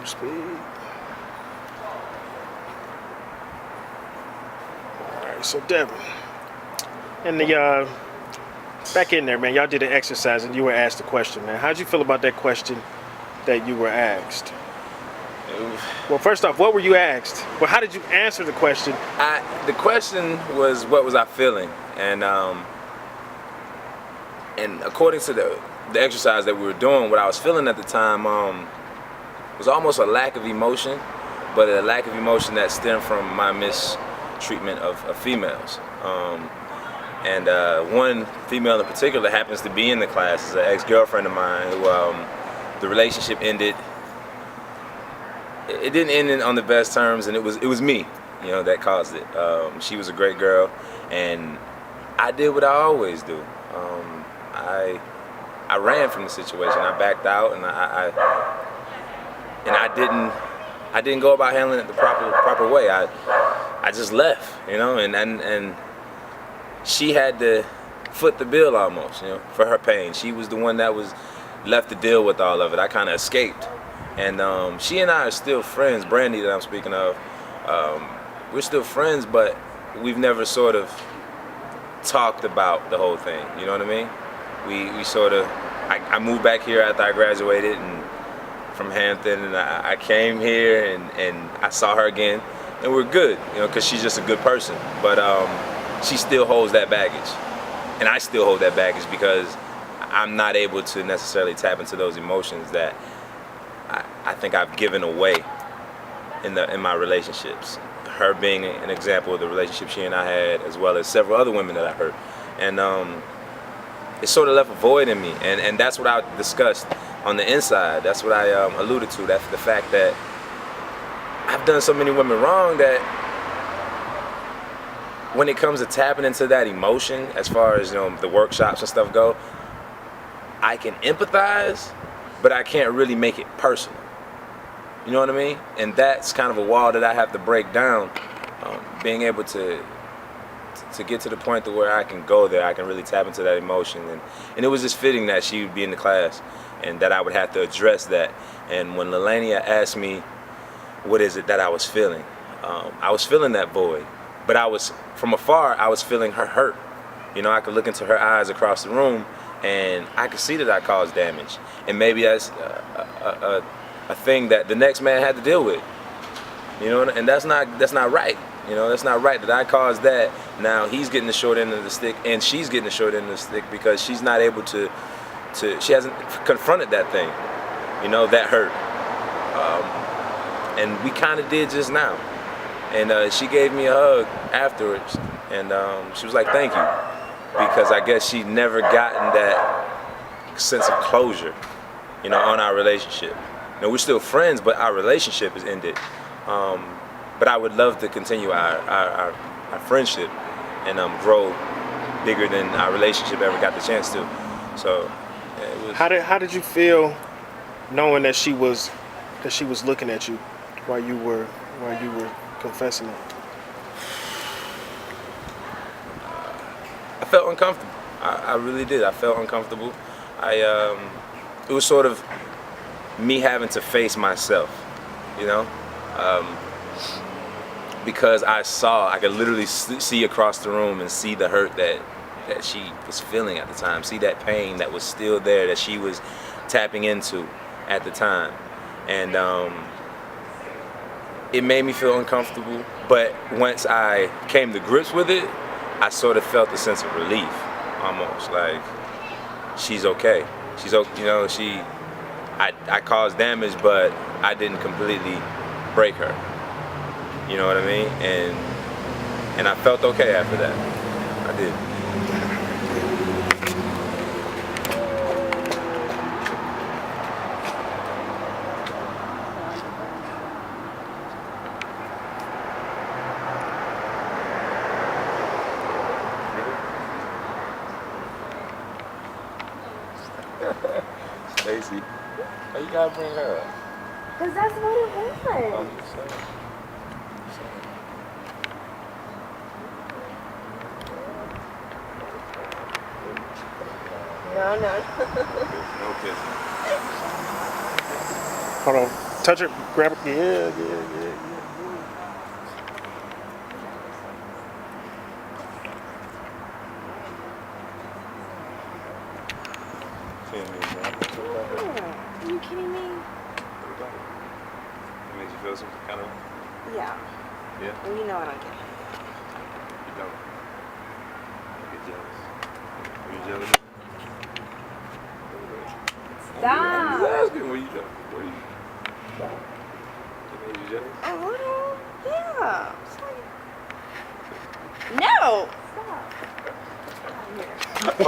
Speed. All right, so Devan, in the back in there, man, y'all did an exercise and you were asked a question, man. How'd you feel about that question that you were asked? Well, first off, what were you asked? Well, how did you answer the question? The question was, what was I feeling? And according to the exercise that we were doing, what I was feeling at the time was almost a lack of emotion, but a lack of emotion that stemmed from my mistreatment of females. One female in particular happens to be in the class, is an ex-girlfriend of mine who the relationship ended. It didn't end on the best terms, and it was me, you know, that caused it. She was a great girl, and I did what I always do. I ran from the situation. I backed out, and I didn't go about handling it the proper way. I just left, you know, and she had to foot the bill almost, you know, for her pain. She was the one that was left to deal with all of it. I kind of escaped. And she and I are still friends. Brandy that I'm speaking of, we're still friends, but we've never sort of talked about the whole thing, you know what I mean? We sort of, I moved back here after I graduated from Hampton, and I came here and I saw her again, and we're good, you know, because she's just a good person. But she still holds that baggage, and I still hold that baggage because I'm not able to necessarily tap into those emotions that I think I've given away in my relationships. Her being an example of the relationship she and I had, as well as several other women that I hurt. And it sort of left a void in me, and that's what I discussed on the inside. That's what I alluded to. That's the fact that I've done so many women wrong that when it comes to tapping into that emotion, as far as, you know, the workshops and stuff go, I can empathize, but I can't really make it personal. You know what I mean? And that's kind of a wall that I have to break down. Being able to get to the point to where I can go there, I can really tap into that emotion. And it was just fitting that she would be in the class and that I would have to address that. And when Lelania asked me, what is it that I was feeling? I was feeling that void, but from afar, I was feeling her hurt. You know, I could look into her eyes across the room, and I could see that I caused damage. And maybe that's a thing that the next man had to deal with. You know, and that's not right. You know, that's not right that I caused that. Now he's getting the short end of the stick, and she's getting the short end of the stick because she's not able to she hasn't confronted that thing. You know, that hurt. And we kind of did just now. And she gave me a hug afterwards, and she was like, thank you. Because I guess she'd never gotten that sense of closure, you know, on our relationship. You know, we're still friends, but our relationship is ended. But I would love to continue our friendship and grow bigger than our relationship ever got the chance to. So yeah, it was. How did you feel knowing that she was looking at you while you were confessing it? I felt uncomfortable. I really did. I felt uncomfortable. It was sort of me having to face myself, you know, because I could literally see across the room and see the hurt that she was feeling at the time, see that pain that was still there, that she was tapping into at the time. And it made me feel uncomfortable, but once I came to grips with it, I sort of felt a sense of relief, almost, like she's okay. She's okay, you know, I caused damage, but I didn't completely break her. You know what I mean? And I felt okay after that. I did. Stacy, why you gotta bring her up? Because that's what it was. I'm just saying. No. No kissing. Hold on. Touch her, grab her. Yeah. Are you kidding me? It made you feel some kind of. Yeah. Yeah. Well, you know I don't get it. You don't. I get jealous. Are you jealous? Stop. I'm just asking. Were you jealous? Were you? It made you jealous? A little? Yeah. It's like- No. Stop. Stop here.